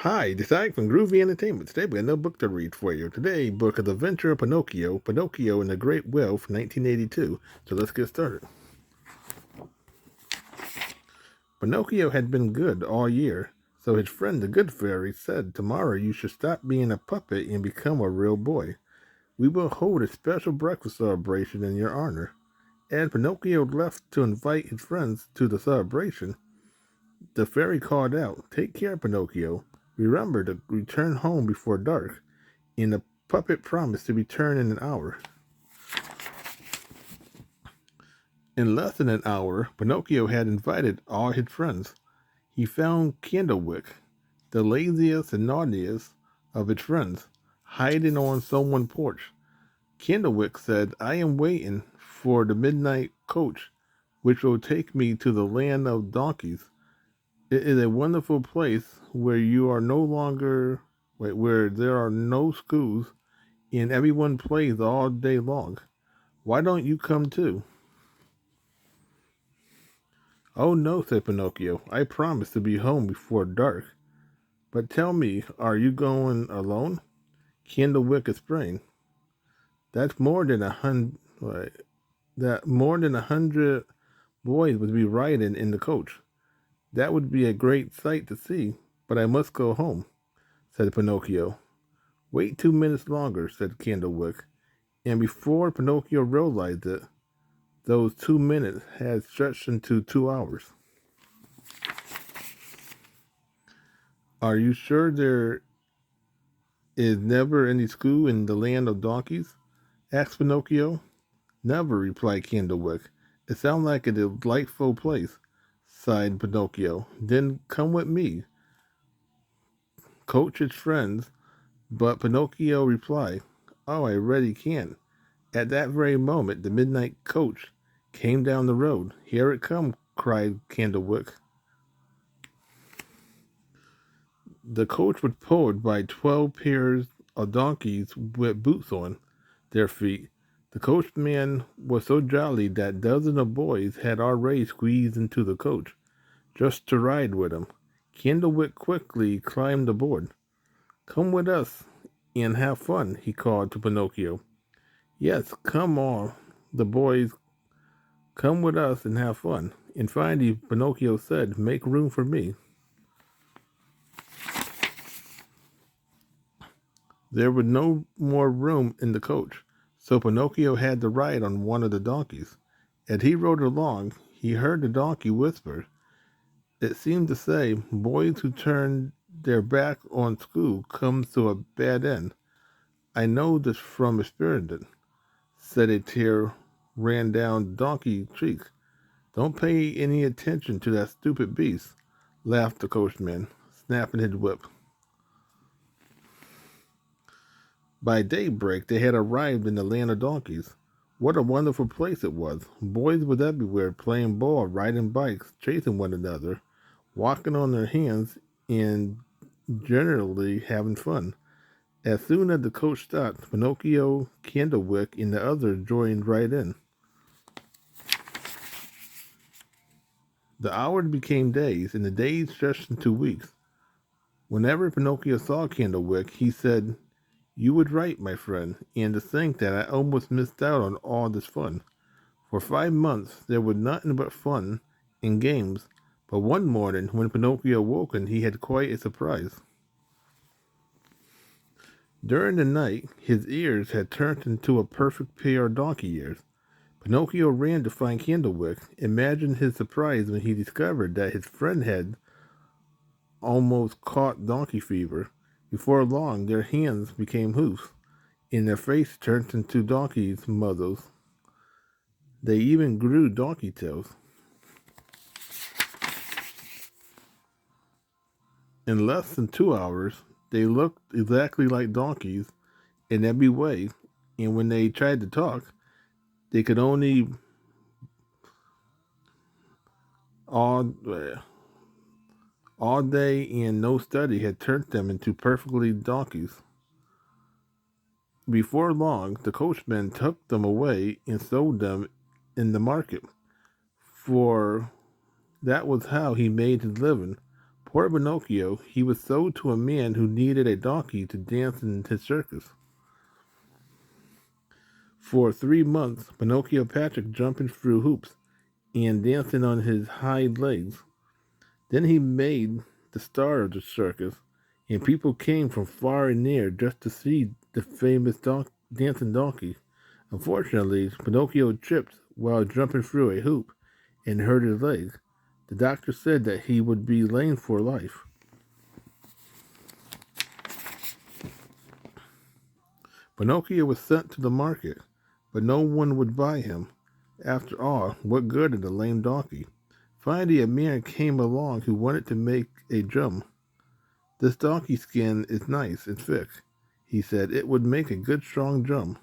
Hi, this is Ike from Groovy Entertainment. Today we have no book to read for you. Today, book of The Adventure of Pinocchio, Pinocchio and the Great Whale from 1982. So let's get started. Pinocchio had been good all year, so his friend the Good Fairy said, "Tomorrow you should stop being a puppet and become a real boy. We will hold a special breakfast celebration in your honor." As Pinocchio left to invite his friends to the celebration, the fairy called out, "Take care, Pinocchio. Remember to return home before dark." And the puppet promised to return in an hour. In less than an hour, Pinocchio had invited all his friends. He found Candlewick, the laziest and naughtiest of his friends, hiding on someone's porch. Candlewick said, "I am waiting for the midnight coach, which will take me to the land of donkeys. It is a wonderful place where you are no longer, where there are no schools and everyone plays all day long. Why don't you come too?" "Oh no," said Pinocchio. "I promise to be home before dark. But tell me, are you going alone?" Candlewick explained. "That's more than a hundred. That more than 100 boys would be riding in the coach. That would be a great sight to see. But I must go home," said Pinocchio. "Wait 2 minutes longer," said Candlewick. And before Pinocchio realized it, those 2 minutes had stretched into 2 hours. "Are you sure there is never any school in the land of donkeys?" asked Pinocchio. "Never," replied Candlewick. "It sounds like a delightful place," sighed Pinocchio. "Then come with me, coach his friends." But Pinocchio replied, "Oh, I really can't." At that very moment, the midnight coach came down the road. "Here it comes!" cried Candlewick. The coach was pulled by 12 pairs of donkeys with boots on their feet. The coachman was so jolly that dozens of boys had already squeezed into the coach just to ride with him. Candlewick quickly climbed aboard. "Come with us and have fun," he called to Pinocchio. "Yes, come on, the boys, come with us and have fun." And finally, Pinocchio said, "Make room for me." There was no more room in the coach, so Pinocchio had to ride on one of the donkeys. As he rode along, he heard the donkey whisper. It seemed to say, "Boys who turn their back on school comes to a bad end. I know this from experience," said a tear ran down the donkey's cheek. "Don't pay any attention to that stupid beast," laughed the coachman, snapping his whip. By daybreak, they had arrived in the land of donkeys. What a wonderful place it was! Boys were everywhere, playing ball, riding bikes, chasing one another, walking on their hands, and generally having fun. As soon as the coach stopped, Pinocchio, Candlewick, and the others joined right in. The hours became days, and the days stretched into weeks. Whenever Pinocchio saw Candlewick, he said, "You were right, my friend, and to think that I almost missed out on all this fun." For 5 months there was nothing but fun and games, but one morning when Pinocchio woke, he had quite a surprise. During the night, his ears had turned into a perfect pair of donkey ears. Pinocchio ran to find Candlewick. Imagine his surprise when he discovered that his friend had almost caught donkey fever. Before long, their hands became hoofs, and their faces turned into donkeys' muzzles. They even grew donkey tails. In less than 2 hours, they looked exactly like donkeys in every way, and when they tried to talk, they could only all all day and no study had turned them into perfectly donkeys. Before long, the coachman took them away and sold them in the market, for that was how he made his living. Poor Pinocchio, he was sold to a man who needed a donkey to dance in his circus. For 3 months, Pinocchio Patrick jumping through hoops and dancing on his hind legs. Then he made the star of the circus, and people came from far and near just to see the famous dancing donkey. Unfortunately, Pinocchio tripped while jumping through a hoop and hurt his leg. The doctor said that he would be lame for life. Pinocchio was sent to the market, but no one would buy him. After all, what good is a lame donkey? Finally, a man came along who wanted to make a drum. This donkey skin is nice and thick, he said. It would make a good strong drum.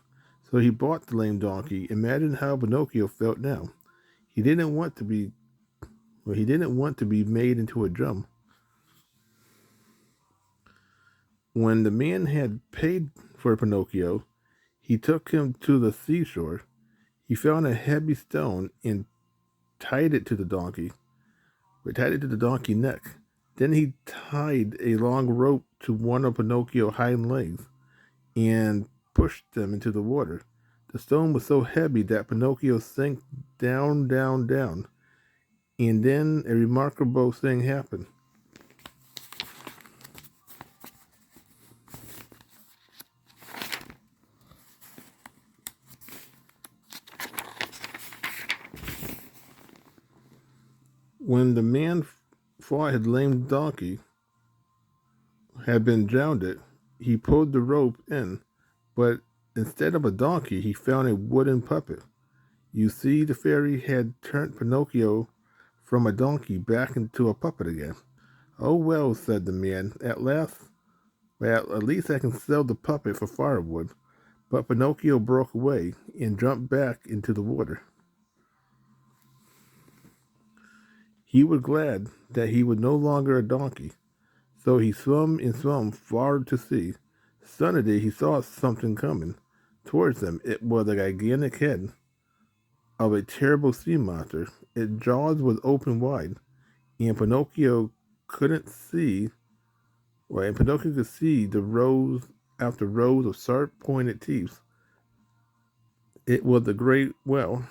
So he bought the lame donkey. Imagine how Pinocchio felt now. He didn't want to be he didn't want to be made into a drum. When the man had paid for Pinocchio, he took him to the seashore. He found a heavy stone and tied it to the donkey. He tied it to the donkey's neck. Then he tied a long rope to one of Pinocchio's hind legs and pushed them into the water. The stone was so heavy that Pinocchio sank down, down, down. And then a remarkable thing happened. When the man thought his lame donkey had been drowned, he pulled the rope in, but instead of a donkey, he found a wooden puppet. You see, the fairy had turned Pinocchio from a donkey back into a puppet again. Oh well, said the man, at least I can sell the puppet for firewood. But Pinocchio broke away and jumped back into the water. He was glad that he was no longer a donkey, so he swam and swam far to sea. Suddenly he saw something coming towards them. It was a gigantic head of a terrible sea monster. Its jaws was open wide, and Pinocchio couldn't see. And Pinocchio could see the rows after rows of sharp pointed teeth. It was a great whale.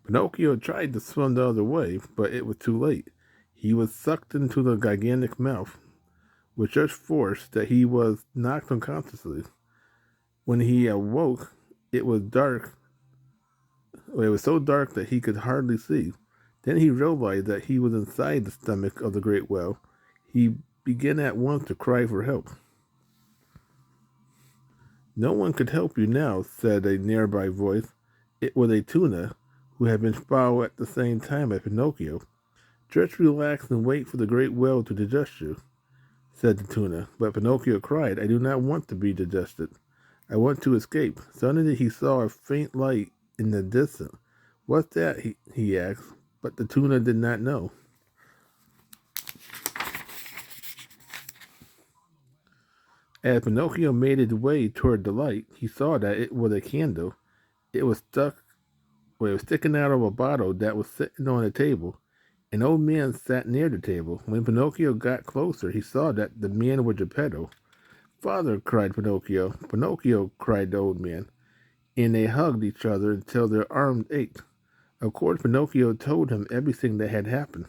Pinocchio tried to swim the other way, but it was too late. He was sucked into the gigantic mouth with such force that he was knocked unconsciously. When he awoke, it was dark. It was so dark that he could hardly see. Then he realized that he was inside the stomach of the great whale. He began at once to cry for help. No one could help you now, said a nearby voice. It was a tuna who had been swallowed at the same time as Pinocchio. Just relax and wait for the great whale to digest you, said the tuna. But Pinocchio cried, I do not want to be digested. I want to escape. Suddenly he saw a faint light in the distance. What's that? He asked, but the tuna did not know. As Pinocchio made his way toward the light, he saw that it was a candle. It was sticking out of a bottle that was sitting on a table. An old man sat near the table. When Pinocchio got closer, he saw that the man was Geppetto. Father, cried Pinocchio. Pinocchio, cried the old man. And they hugged each other until their arms ached. Of course, Pinocchio told him everything that had happened.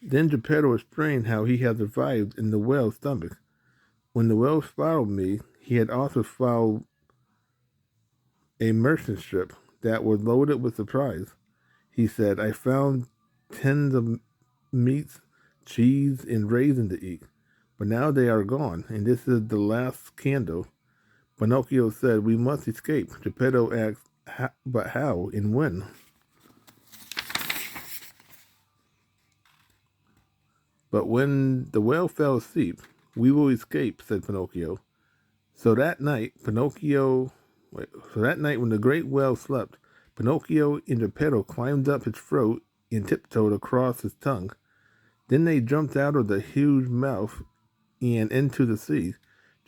Then Geppetto explained how he had survived in the whale's stomach. When the whale swallowed me, he had also swallowed a merchant ship that was loaded with supplies. He said, I found tins of meats, cheese, and raisins to eat. But now they are gone, and this is the last candle. Pinocchio said, we must escape. Geppetto asked, but how and when? But when the whale fell asleep, we will escape, said Pinocchio. So that night, when the great whale slept, Pinocchio and Geppetto climbed up his throat and tiptoed across his tongue. Then they jumped out of the huge mouth and into the sea.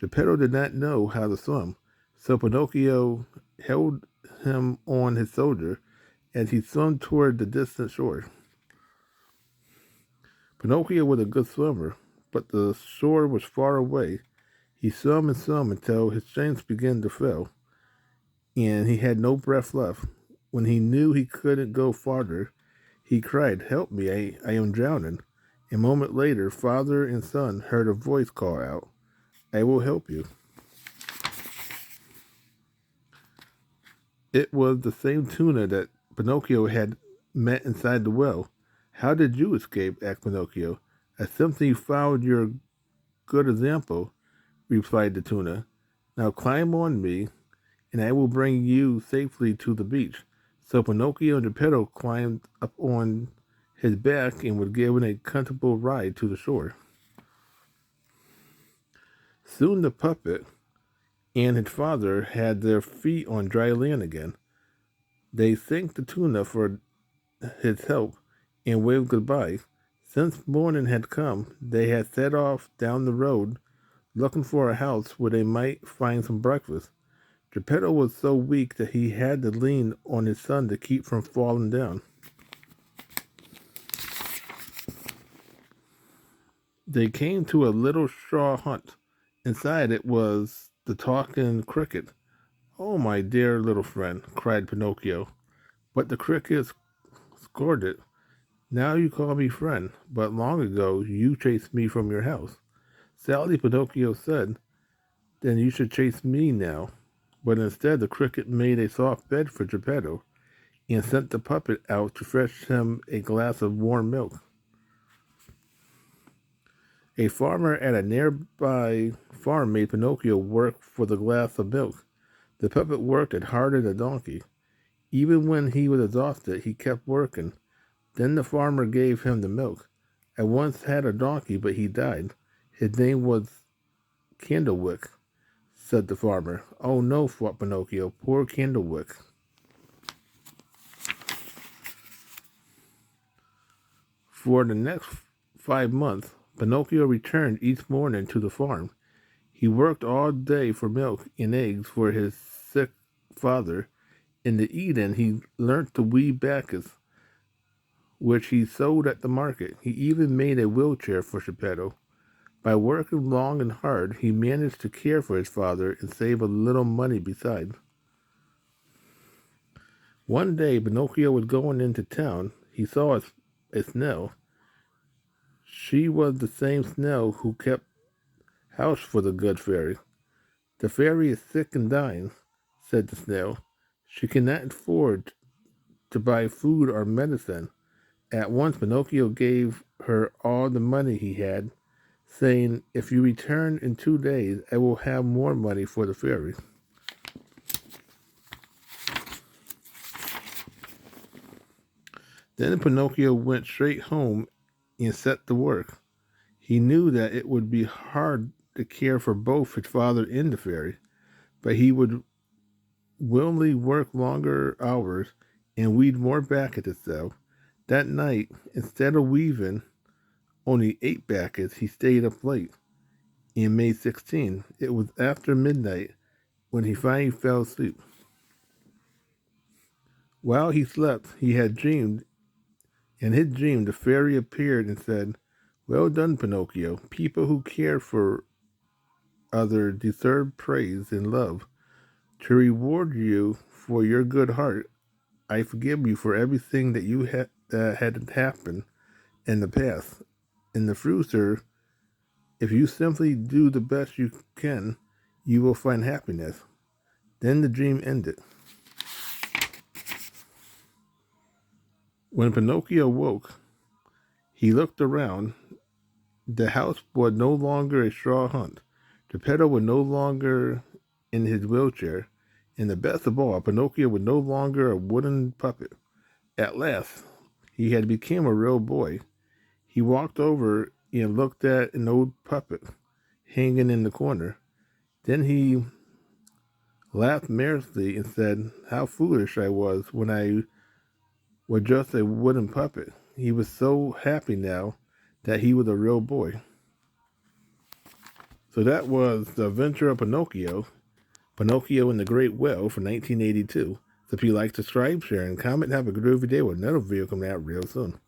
Geppetto did not know how to swim, so Pinocchio held him on his shoulder as he swam toward the distant shore. Pinocchio was a good swimmer, but the shore was far away. He swam and swam until his strength began to fail, and he had no breath left. When he knew he couldn't go farther, he cried, "Help me, I am drowning." A moment later, father and son heard a voice call out, "I will help you." It was the same tuna that Pinocchio had met inside the well. "How did you escape?" asked Pinocchio. "I simply followed your good example," replied the tuna. "Now climb on me, and I will bring you safely to the beach." So Pinocchio and Geppetto climbed up on his back and was given a comfortable ride to the shore. Soon the puppet and his father had their feet on dry land again. They thanked the tuna for his help and waved goodbye. Since morning had come, they had set off down the road looking for a house where they might find some breakfast. Geppetto was so weak that he had to lean on his son to keep from falling down. They came to a little straw hut. Inside it was the talking cricket. "Oh, my dear little friend," cried Pinocchio. But the cricket scolded. "Now you call me friend, but long ago you chased me from your house." Sadly, Pinocchio said, "Then you should chase me now." But instead, the cricket made a soft bed for Geppetto and sent the puppet out to fetch him a glass of warm milk. A farmer at a nearby farm made Pinocchio work for the glass of milk. The puppet worked as hard as a donkey. Even when he was exhausted, he kept working. Then the farmer gave him the milk. "I once had a donkey, but he died. His name was Candlewick," said the farmer. "Oh no," thought Pinocchio, "poor Candlewick." For the next 5 months, Pinocchio returned each morning to the farm. He worked all day for milk and eggs for his sick father. In the evening, he learnt to weave baskets, which he sold at the market. He even made a wheelchair for Geppetto. By working long and hard, he managed to care for his father and save a little money besides. One day, Pinocchio was going into town. He saw a snail. She was the same snail who kept house for the good fairy. "The fairy is sick and dying," said the snail. "She cannot afford to buy food or medicine." At once, Pinocchio gave her all the money he had, saying, "If you return in 2 days, I will have more money for the fairy." Then Pinocchio went straight home and set to work. He knew that it would be hard to care for both his father and the fairy, but he would willingly work longer hours and weave more baskets to sell. That night, instead of weaving only 8 baskets, he stayed up late and made 16. It was after midnight when he finally fell asleep. While he slept, he had dreamed. In his dream, the fairy appeared and said, "Well done, Pinocchio. People who care for others deserve praise and love. To reward you for your good heart, I forgive you for everything that you had happened in the past. In the future, if you simply do the best you can, you will find happiness." Then the dream ended. When Pinocchio woke, he looked around. The house was no longer a straw hut. Geppetto was no longer in his wheelchair. And the best of all, Pinocchio was no longer a wooden puppet. At last, he had become a real boy. He walked over and looked at an old puppet hanging in the corner. Then he laughed merrily and said, "How foolish I was when I was just a wooden puppet." He was so happy now that he was a real boy. So that was The Adventure of Pinocchio, Pinocchio and the Great Well from 1982. So if you like, subscribe, share, and comment, have a groovy day with another video coming out real soon.